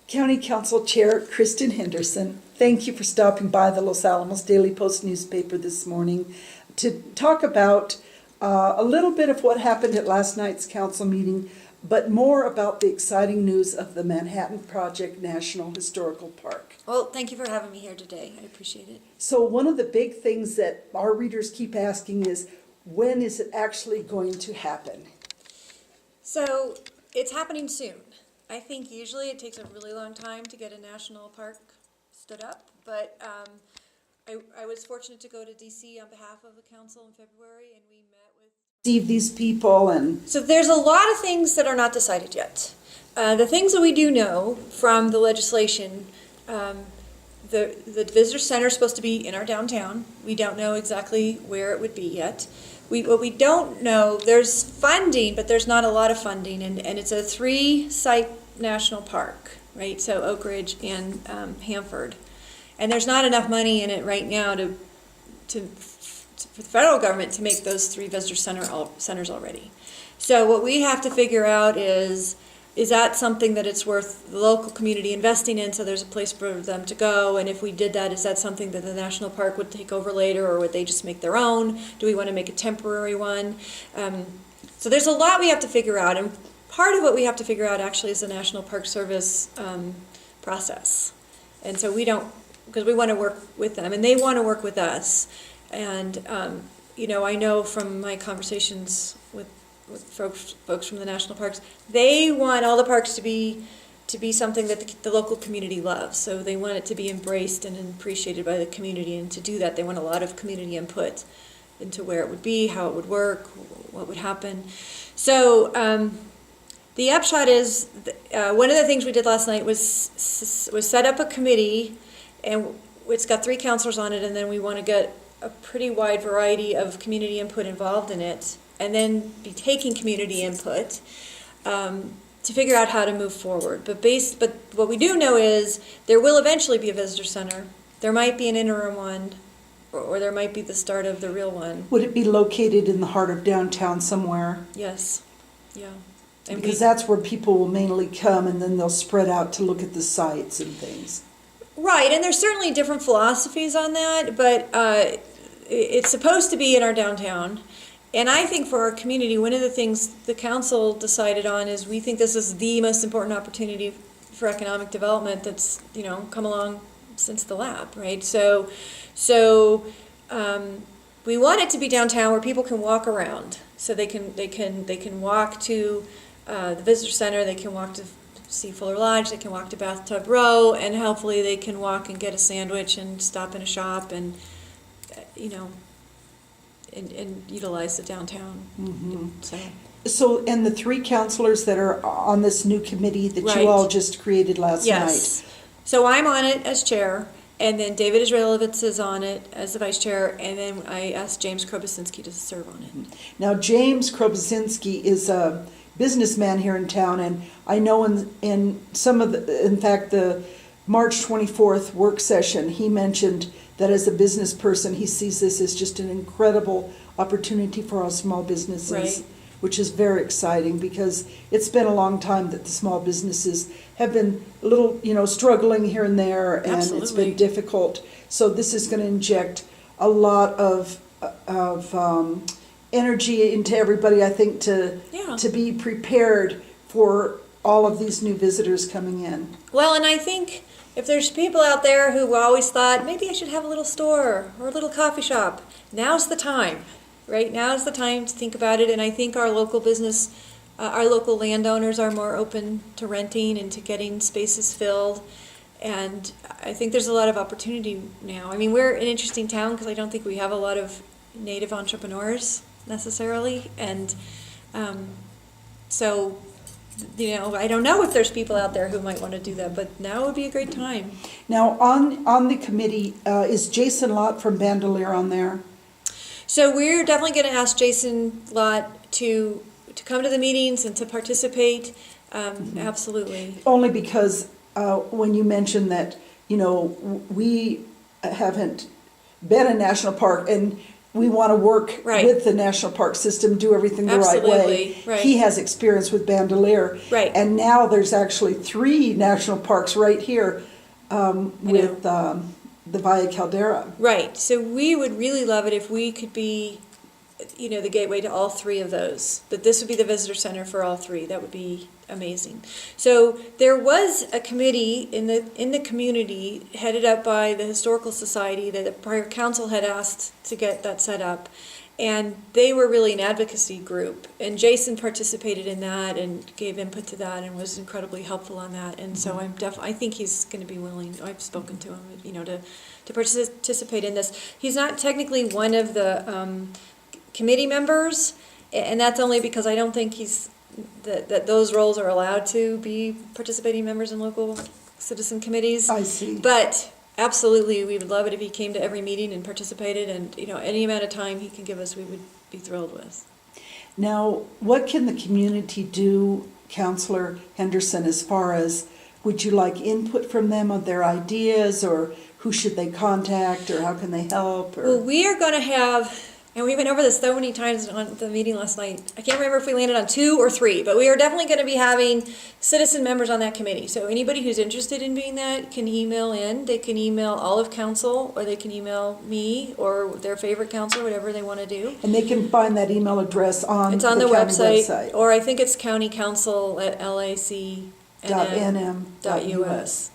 County Council Chair Kristen Henderson, thank you for stopping by the Los Alamos Daily Post newspaper this morning to talk about a little bit of what happened at last night's council meeting, but more about the exciting news of the Manhattan Project National Historical Park. Well, thank you for having me here today. I appreciate it. So one of the big things that our readers keep asking is, when is it actually going to happen? So it's happening soon. I think usually it takes a really long time to get a national park stood up, but I was fortunate to go to DC on behalf of the council in February, and we met with These people and... So there's a lot of things that are not decided yet. The things that we do know from the legislation, the visitor center is supposed to be in our downtown. We don't know exactly where it would be yet. What we don't know, there's funding, but there's not a lot of funding, and it's a 3-site national park, right? So Oak Ridge and Hanford. And there's not enough money in it right now for the federal government to make those 3 visitor centers already. So what we have to figure out is that something that it's worth the local community investing in, so there's a place for them to go? And if we did that, is that something that the national park would take over later, or would they just make their own? Do we want to make a temporary one? So there's a lot we have to figure out, and part of what we have to figure out actually is the National Park Service process. And so we don't, because we want to work with them, and they want to work with us. And I know from my conversations with folks from the national parks, they want all the parks to be something that the local community loves. So they want it to be embraced and appreciated by the community, and to do that they want a lot of community input into where it would be, how it would work, what would happen. So the upshot is, one of the things we did last night was set up a committee, and it's got 3 counselors on it, and then we want to get a pretty wide variety of community input involved in it, and then be taking community input to figure out how to move forward. But what we do know is there will eventually be a visitor center. There might be an interim one, or there might be the start of the real one. Would it be located in the heart of downtown somewhere? Yes, yeah. And because that's where people will mainly come, and then they'll spread out to look at the sites and things. Right, and there's certainly different philosophies on that, but it's supposed to be in our downtown. And I think for our community, one of the things the council decided on is we think this is the most important opportunity for economic development that's come along since the lab, right? So we want it to be downtown where people can walk around. So they can walk to the visitor center, they can walk to see Fuller Lodge, they can walk to Bathtub Row, and hopefully they can walk and get a sandwich and stop in a shop and and utilize the downtown. Mm-hmm. So, and the 3 counselors that are on this new committee that Right. you all just created last Yes. night. So I'm on it as chair, and then David Israelovitz is on it as the vice chair, and then I asked James Krobosinski to serve on it. Now, James Krobosinski is a businessman here in town, and I know in fact, the March 24th work session, he mentioned that as a business person, he sees this as just an incredible opportunity for our small businesses, Right. which is very exciting, because it's been a long time that the small businesses have been a little, struggling here and there, and Absolutely. It's been difficult. So this is going to inject a lot of energy into everybody, I think, to be prepared for all of these new visitors coming in. Well, and I think if there's people out there who always thought, maybe I should have a little store or a little coffee shop, now's the time, right? Now's the time to think about it, and I think our local business, our local landowners are more open to renting and to getting spaces filled, and I think there's a lot of opportunity now. I mean, we're an interesting town because I don't think we have a lot of native entrepreneurs necessarily, and so I don't know if there's people out there who might want to do that, but now would be a great time. Now, on the committee, is Jason Lott from Bandolier on there? So we're definitely going to ask Jason Lott to come to the meetings and to participate. Absolutely. Only because when you mentioned that, we haven't been a national park, and we want to work Right. with the national park system, do everything the right way. Absolutely, right. He has experience with Bandolier. Right. And now there's actually 3 national parks right here with the Valle Caldera. Right, so we would really love it if we could be, you know, the gateway to all 3 of those. That this would be the visitor center for all 3. That would be amazing. So there was a committee in the community headed up by the Historical Society that the prior council had asked to get that set up. And they were really an advocacy group. And Jason participated in that and gave input to that and was incredibly helpful on that. And so I think he's going to be willing, I've spoken to him, you know, to participate in this. He's not technically one of the committee members, and that's only because I don't think that those roles are allowed to be participating members in local citizen committees. I see. But absolutely, we would love it if he came to every meeting and participated, and, you know, any amount of time he can give us, we would be thrilled with. Now, what can the community do, Councillor Henderson, as far as, would you like input from them on their ideas, or who should they contact, or how can they help? Or? Well, we are going to have, and we went over this so many times on the meeting last night. I can't remember if we landed on 2 or 3, but we are definitely going to be having citizen members on that committee. So anybody who's interested in being that can email in. They can email all of council, or they can email me, or their favorite council, whatever they want to do. And they can find that email address on It's on the the county website, or I think it's countycouncil@lacnm.us.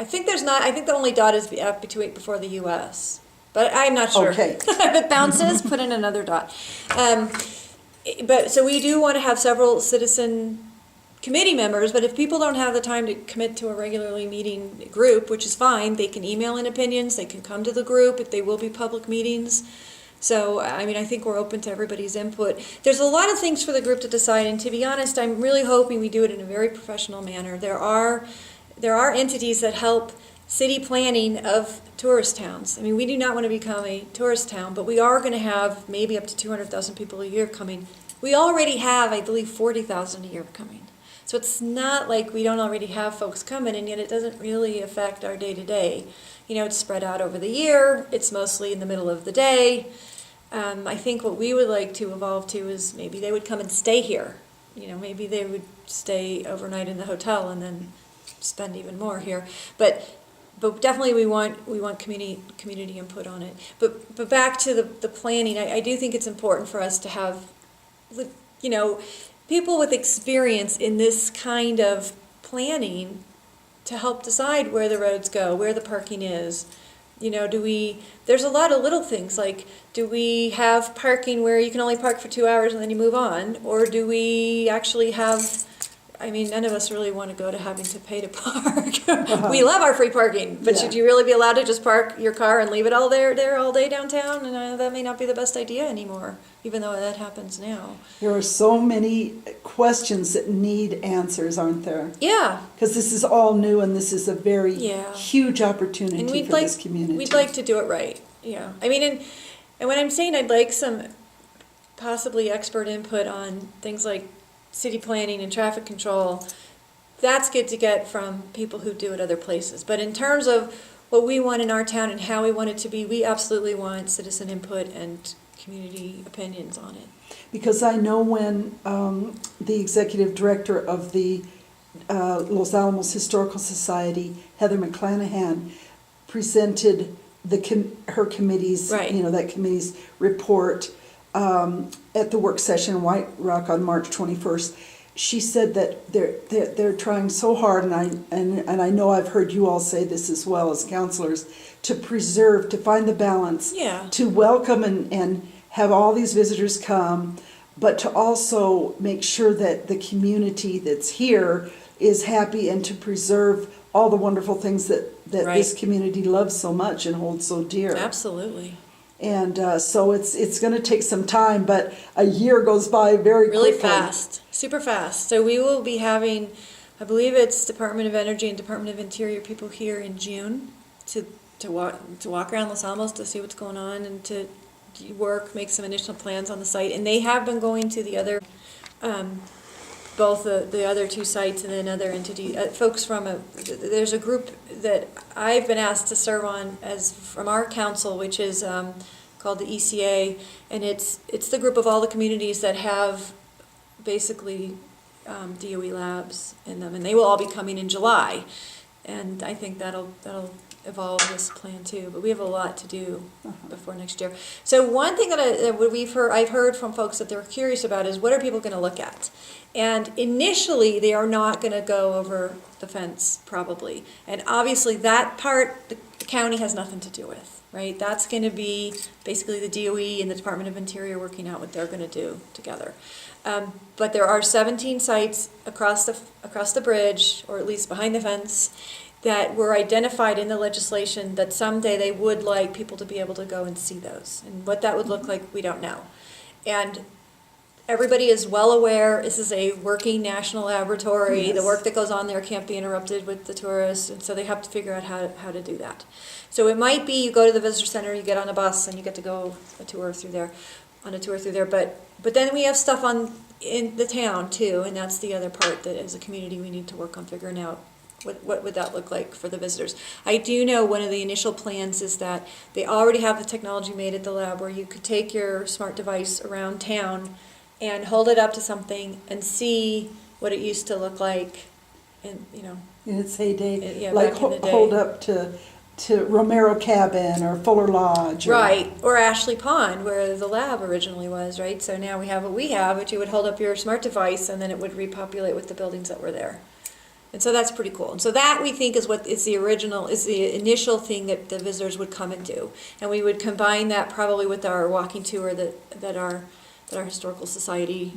I think there's not. I think the only dot is before the U.S., but I'm not sure. Okay. If it bounces, put in another dot. But so we do want to have several citizen committee members, but if people don't have the time to commit to a regularly meeting group, which is fine, they can email in opinions, they can come to the group, if they will be public meetings. So, I mean, I think we're open to everybody's input. There's a lot of things for the group to decide, and to be honest, I'm really hoping we do it in a very professional manner. There are entities that help city planning of tourist towns. I mean, we do not want to become a tourist town, but we are going to have maybe up to 200,000 people a year coming. We already have, I believe, 40,000 a year coming. So it's not like we don't already have folks coming, and yet it doesn't really affect our day-to-day. You know, it's spread out over the year. It's mostly in the middle of the day. I think what we would like to evolve to is maybe they would come and stay here. You know, maybe they would stay overnight in the hotel and then spend even more here. But definitely we want community input on it. But back to the planning, I do think it's important for us to have, you know, people with experience in this kind of planning to help decide where the roads go, where the parking is. You know, there's a lot of little things, like, do we have parking where you can only park for 2 hours and then you move on? Or do we actually have, I mean, none of us really want to go to having to pay to park. We love our free parking, but should you really be allowed to just park your car and leave it all there all day downtown? And that may not be the best idea anymore, even though that happens now. There are so many questions that need answers, aren't there? Yeah. Because this is all new, and this is a very huge opportunity And for this community. We'd like to do it right. Yeah. I mean, and when I'm saying I'd like some possibly expert input on things like city planning and traffic control, that's good to get from people who do it other places. But in terms of what we want in our town and how we want it to be, we absolutely want citizen input and community opinions on it. Because I know when the executive director of the Los Alamos Historical Society, Heather McClanahan, presented her committee's, that committee's report at the work session in White Rock on March 21st, she said that they're trying so hard, and I know I've heard you all say this as well as counselors, to find the balance, to welcome and have all these visitors come, but to also make sure that the community that's here is happy, and to preserve all the wonderful things that this community loves so much and holds so dear. Absolutely. And so it's going to take some time, but a year goes by very quickly. Really fast, super fast. So we will be having, I believe it's Department of Energy and Department of Interior people here in June to walk around Los Alamos to see what's going on and to make some initial plans on the site. And they have been going to the other, both the other 2 sites and then other entities, folks there's a group that I've been asked to serve on from our council, which is called the ECA, and it's the group of all the communities that have basically DOE labs in them, and they will all be coming in July. And I think that'll evolve this plan too, but we have a lot to do before next year. So one thing that I've heard from folks that they're curious about is what are people going to look at? And initially, they are not going to go over the fence, probably. And obviously, that part, the county has nothing to do with, right? That's going to be basically the DOE and the Department of Interior working out what they're going to do together. But there are 17 sites across the bridge, or at least behind the fence, that were identified in the legislation that someday they would like people to be able to go and see those. And what that would look like, we don't know. And everybody is well aware this is a working national laboratory. Yes. The work that goes on there can't be interrupted with the tourists, and so they have to figure out how to do that. So it might be you go to the visitor center, you get on a bus, and you get to go on a tour through there. But then we have stuff in the town too, and that's the other part that as a community we need to work on figuring out what would that look like for the visitors. I do know one of the initial plans is that they already have the technology made at the lab where you could take your smart device around town and hold it up to something and see what it used to look like, and In its heyday, Yeah, like back in the day. hold up to Romero Cabin or Fuller Lodge. right, or Ashley Pond where the lab originally was, right? So now we have what we have, but you would hold up your smart device and then it would repopulate with the buildings that were there. And so that's pretty cool. And so that we think is the initial thing that the visitors would come and do. And we would combine that probably with our walking tour that our historical society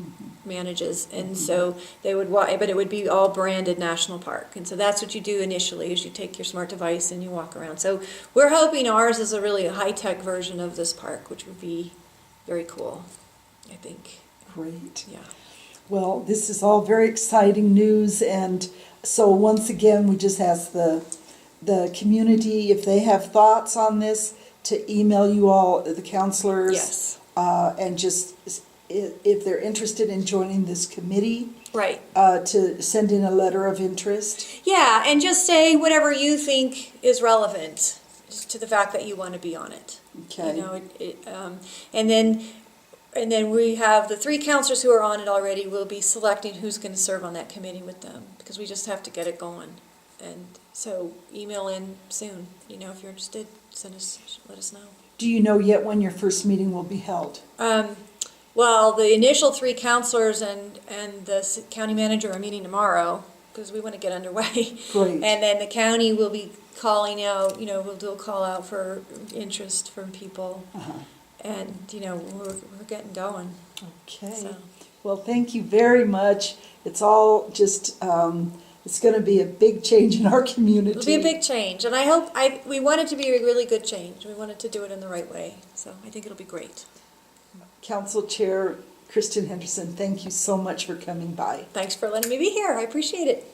manages. And so they would but it would be all branded national park. And so that's what you do initially is you take your smart device and you walk around. So we're hoping ours is a really high-tech version of this park, which would be very cool, I think. Great. Yeah. Well, this is all very exciting news, and so once again, we just ask the community, if they have thoughts on this, to email you all, the counselors. Yes. And just, if they're interested in joining this committee, Right. to send in a letter of interest. Yeah, and just say whatever you think is relevant to the fact that you want to be on it. Okay. And then we have the 3 counselors who are on it already. We'll be selecting who's going to serve on that committee with them because we just have to get it going. And so email in soon. If you're interested, let us know. Do you know yet when your first meeting will be held? Well, the initial 3 counselors and the county manager are meeting tomorrow because we want to get underway. Great. And then the county will be calling out, we'll do a call out for interest from people. Uh-huh. And, we're getting going. Okay. So. Well, thank you very much. It's all just, it's going to be a big change in our community. It'll be a big change. And I hope, we want it to be a really good change. We wanted to do it in the right way. So I think it'll be great. Council Chair Kristen Henderson, thank you so much for coming by. Thanks for letting me be here. I appreciate it.